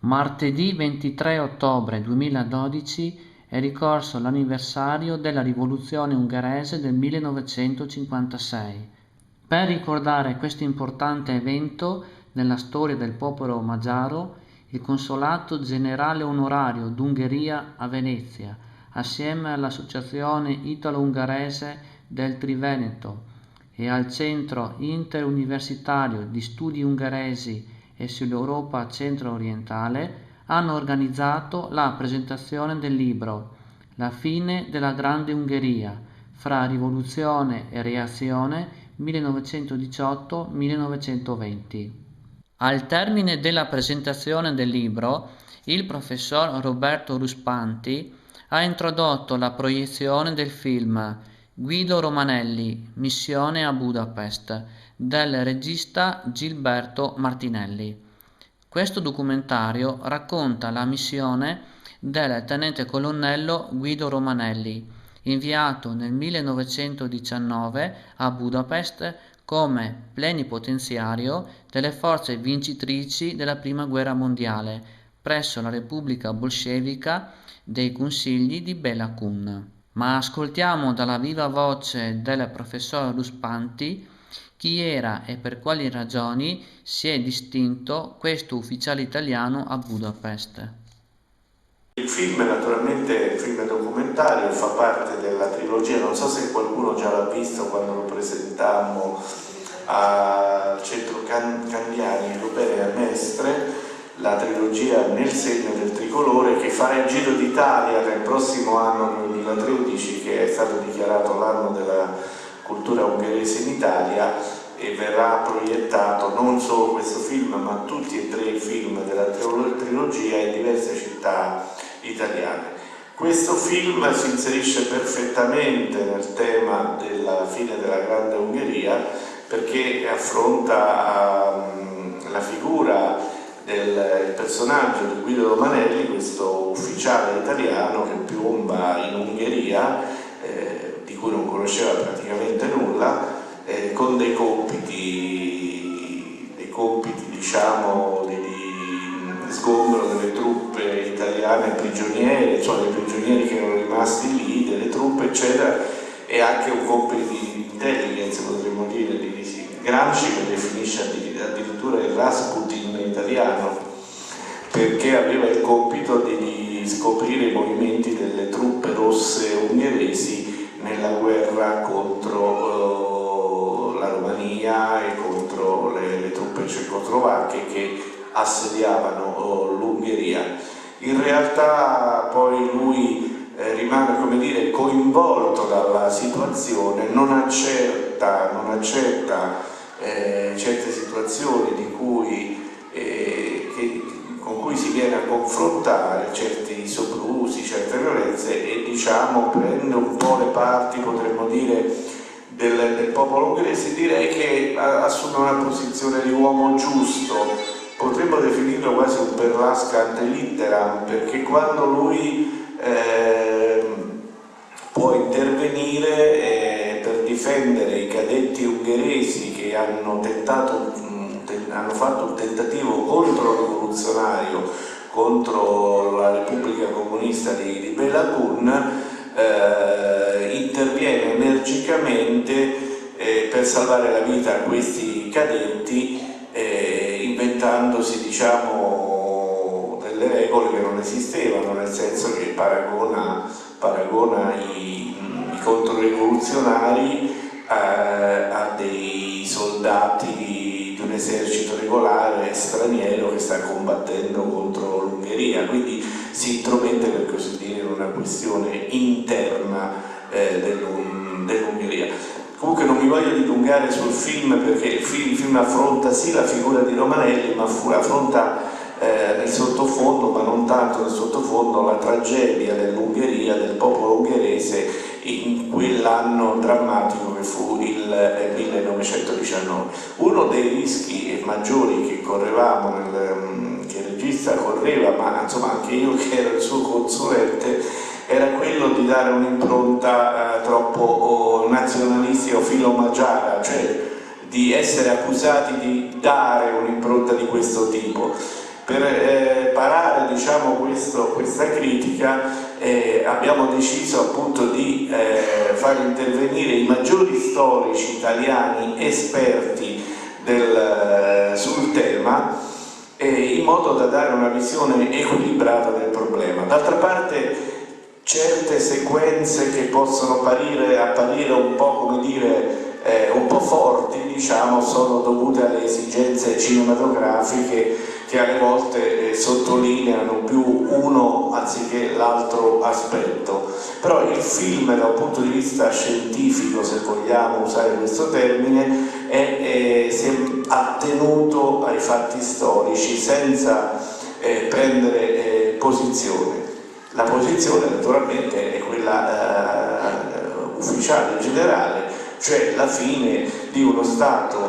Martedì 23 ottobre 2012 è ricorso l'anniversario della rivoluzione ungherese del 1956. Per ricordare questo importante evento nella storia del popolo magiaro, il Consolato Generale Onorario d'Ungheria a Venezia, assieme all'Associazione Italo-Ungherese del Triveneto e al Centro Interuniversitario di Studi Ungheresi e sull'Europa centro-orientale, hanno organizzato la presentazione del libro La fine della Grande Ungheria, fra rivoluzione e reazione 1918-1920. Al termine della presentazione del libro, il professor Roberto Ruspanti ha introdotto la proiezione del film Guido Romanelli, Missione a Budapest, del regista Gilberto Martinelli. Questo documentario racconta la missione del tenente colonnello Guido Romanelli, inviato nel 1919 a Budapest come plenipotenziario delle forze vincitrici della Prima Guerra Mondiale presso la Repubblica Bolscevica dei Consigli di Bela Kun. Ma ascoltiamo dalla viva voce del professor Ruspanti chi era e per quali ragioni si è distinto questo ufficiale italiano a Budapest. Il film naturalmente è un film documentario, fa parte della trilogia, non so se qualcuno già l'ha visto quando lo presentammo al centro Candiani, Lubere a Mestre, la trilogia Nel segno del tricolore, che farà il giro d'Italia nel prossimo anno 2013, che è stato dichiarato l'anno della cultura ungherese in Italia, e verrà proiettato non solo questo film ma tutti e tre i film della trilogia in diverse città italiane. Questo film si inserisce perfettamente nel tema della fine della Grande Ungheria, perché affronta la figura del personaggio di Guido Romanelli, questo ufficiale italiano che piomba in Ungheria, di cui non conosceva praticamente nulla, con dei compiti diciamo di sgombero delle truppe italiane prigioniere, insomma dei prigionieri che erano rimasti lì, delle truppe eccetera, e anche un compito di intelligence, potremmo dire, di Gramsci che definisce addirittura il Rasputin italiano, perché aveva il compito di scoprire i movimenti delle truppe rosse ungheresi nella guerra contro la Romania e contro le truppe cecoslovacche che assediavano l'Ungheria. In realtà poi lui rimane, come dire, coinvolto dalla situazione, non accetta certe situazioni con cui si viene a confrontare, certi soprusi, certe violenze, e diciamo prende un po' le parti, potremmo dire, del popolo ungherese. Direi che assume una posizione di uomo giusto, potremmo definirlo quasi un Perlasca ante litteram, perché quando lui può intervenire per difendere i cadetti ungheresi che hanno fatto un tentativo controrivoluzionario contro la Repubblica Comunista di Bela Kun, interviene energicamente per salvare la vita a questi cadetti, inventandosi, diciamo, delle regole che non esistevano, nel senso che paragona i controrivoluzionari a dei soldati di un esercito regolare straniero che sta combattendo contro l'Ungheria, quindi si intromette, per così dire, in una questione interna dell'Ungheria. Comunque non mi voglio dilungare sul film, perché il film affronta sì la figura di Romanelli, ma affronta nel sottofondo, ma non tanto nel sottofondo, la tragedia dell'Ungheria, del popolo ungherese in quell'anno drammatico che fu il 1919. Uno dei rischi maggiori che correvamo, che il regista correva, ma insomma anche io che ero il suo consulente, era quello di dare un'impronta troppo nazionalistica o filo-magiara, cioè di essere accusati di dare un'impronta di questo tipo. Per diciamo, questa critica, abbiamo deciso appunto di far intervenire i maggiori storici italiani esperti sul tema, in modo da dare una visione equilibrata del problema. D'altra parte certe sequenze che possono apparire un po', come dire, un po' forti, diciamo, sono dovute alle esigenze cinematografiche che alle volte sottolineano più uno anziché l'altro aspetto. Però il film, da un punto di vista scientifico, se vogliamo usare questo termine, si è attenuto ai fatti storici senza prendere posizione. La posizione naturalmente è quella ufficiale, generale, cioè la fine di uno Stato,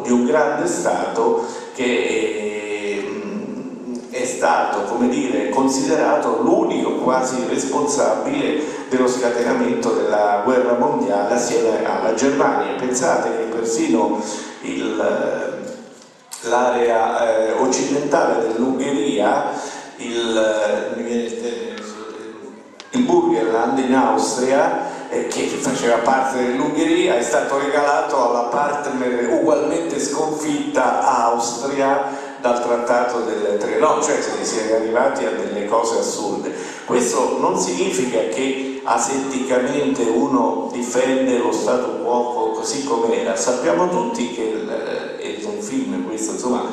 di un grande Stato che è stato, come dire, considerato l'unico quasi responsabile dello scatenamento della guerra mondiale assieme alla Germania. Pensate che persino l'area occidentale dell'Ungheria, il Burgenland in Austria, che faceva parte dell'Ungheria, è stato regalato alla partner ugualmente sconfitta Austria dal trattato del Trianon, cioè si è arrivati a delle cose assurde. Questo non significa che asetticamente uno difende lo stato quo così com'era. Sappiamo tutti che è un film questo, insomma,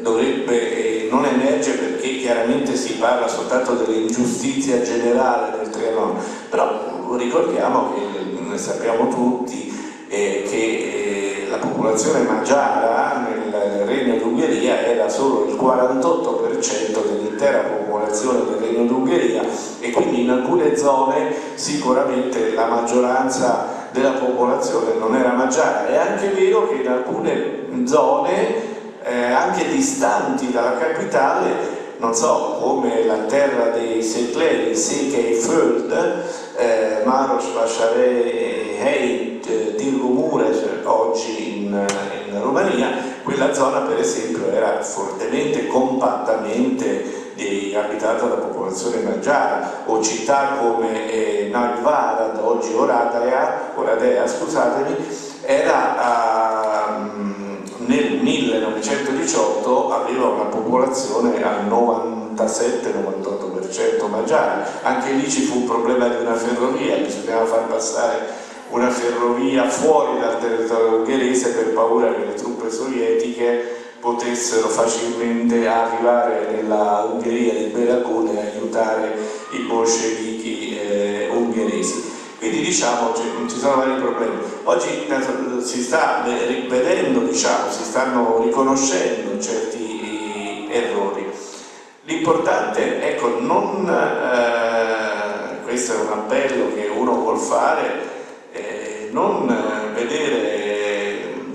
dovrebbe non emerge perché chiaramente si parla soltanto dell'ingiustizia generale del Trianon, però ricordiamo che noi sappiamo tutti che la popolazione magiara nel Regno d'Ungheria era solo il 48% dell'intera popolazione del Regno d'Ungheria, e quindi in alcune zone sicuramente la maggioranza della popolazione non era magiara. È anche vero che in alcune zone anche distanti dalla capitale, non so, come la terra dei Székely, Székelyföld, Marosvásárhely, Dirgumures, oggi in Romania, quella zona per esempio era fortemente, compattamente abitata da popolazione magiara, o città come Nagyvárad, oggi Oradea, scusatemi, era nel 1918 aveva una popolazione al 97-98% magiara. Anche lì ci fu un problema di una ferrovia, bisognava far passare una ferrovia fuori dal territorio ungherese per paura che le truppe sovietiche potessero facilmente arrivare nella Ungheria di Belagun e aiutare i bolscevichi ungheresi. Quindi diciamo ci sono vari problemi. Oggi si sta rivedendo, diciamo, si stanno riconoscendo certi errori. L'importante, ecco, questo è un appello che uno vuol fare, non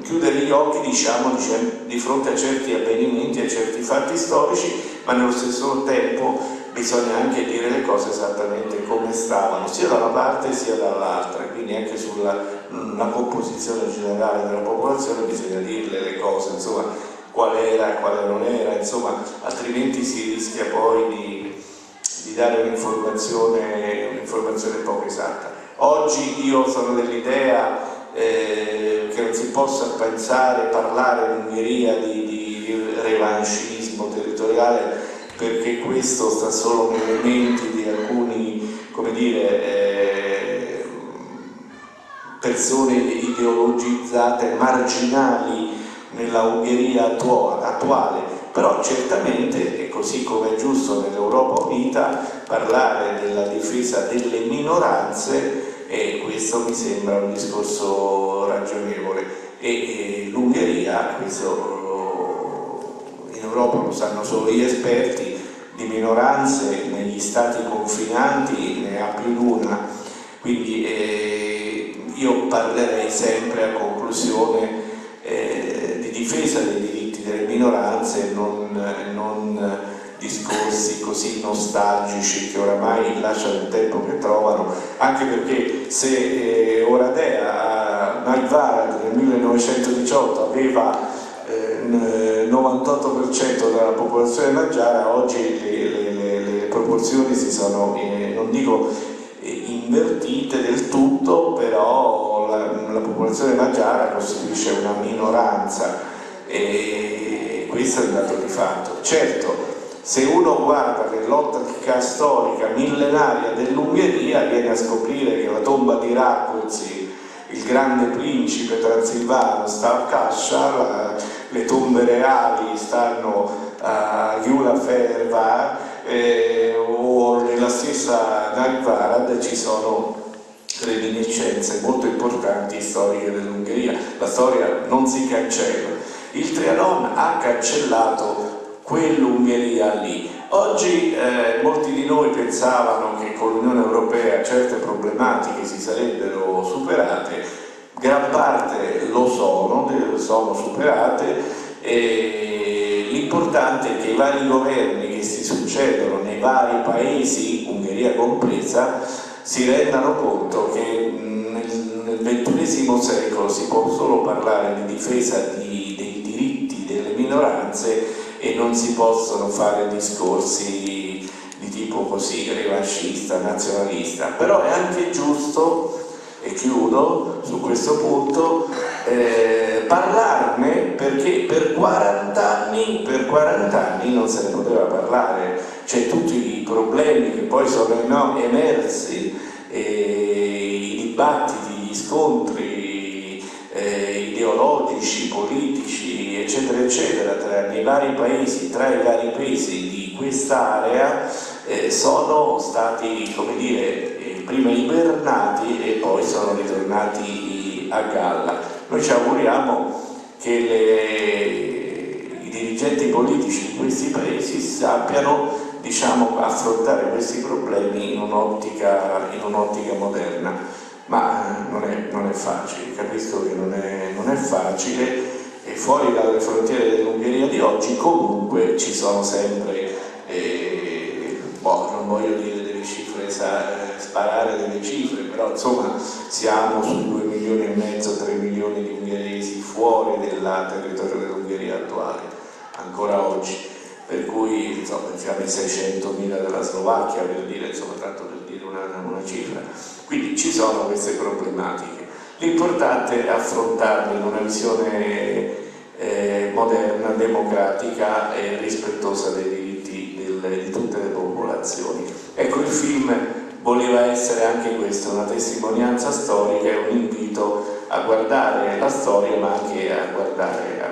chiudere gli occhi, diciamo, di fronte a certi avvenimenti, a certi fatti storici, ma nello stesso tempo bisogna anche dire le cose esattamente come stavano, sia da una parte sia dall'altra, quindi anche sulla composizione generale della popolazione bisogna dirle le cose, insomma, qual era e quale non era, insomma, altrimenti si rischia poi di dare un'informazione poco esatta. Oggi io sono dell'idea che non si possa parlare in Ungheria di revanchismo territoriale, perché questo sta solo nei elementi di alcuni, come dire, persone ideologizzate, marginali nella Ungheria attuale. Però certamente, e così come è giusto nell'Europa unita, parlare della difesa delle minoranze, e questo mi sembra un discorso ragionevole, e l'Ungheria, questo in Europa lo sanno solo gli esperti, di minoranze negli stati confinanti ne ha più di una, quindi io parlerei sempre a conclusione di difesa dei diritti delle minoranze, non discorsi così nostalgici che oramai lasciano il tempo che trovano, anche perché se Oradea a Nagyvárad nel 1918 aveva 98% della popolazione magiara, oggi le proporzioni si sono, non dico invertite del tutto, però la popolazione magiara costituisce una minoranza e questo è il dato di fatto. Certo, se uno guarda nell'ottica storica millenaria dell'Ungheria viene a scoprire che la tomba di Rákóczi, il grande principe transilvano, sta a Kassa, le tombe reali stanno a Gyulaferva o nella stessa Nagyvárad ci sono reminiscenze molto importanti storiche dell'Ungheria. La storia non si cancella. Il Trianon ha cancellato quell'Ungheria lì. Oggi molti di noi pensavano che con l'Unione Europea certe problematiche si sarebbero superate, gran parte lo sono superate, e l'importante è che i vari governi che si succedono nei vari paesi, Ungheria compresa, si rendano conto che nel XXI secolo si può solo parlare di difesa dei diritti delle minoranze e non si possono fare discorsi di tipo così revanchista, nazionalista. Però è anche giusto, e chiudo su questo punto, parlarne, perché per 40 anni non se ne poteva parlare. Cioè tutti i problemi che poi sono emersi, i dibattiti, gli scontri ideologici, politici, eccetera eccetera, tra i vari paesi di quest'area sono stati, come dire, prima ibernati e poi sono ritornati a galla. Noi ci auguriamo che i dirigenti politici di questi paesi sappiano, diciamo, affrontare questi problemi in un'ottica moderna, ma non è facile, capisco che non è facile, e fuori dalle frontiere dell'Ungheria di oggi comunque ci sono sempre, non voglio dire delle cifre, sparare delle cifre, però insomma siamo sui 2,5 milioni, 3 milioni di ungheresi fuori del territorio dell'Ungheria attuale, ancora oggi, per cui insomma siamo i 600.000 della Slovacchia, per dire, insomma, tanto per dire una cifra. Quindi ci sono queste problematiche. L'importante è affrontarle in una visione moderna, democratica e rispettosa dei diritti di tutte le popolazioni. Ecco, il film voleva essere anche questo, una testimonianza storica e un invito a guardare la storia, ma anche a guardare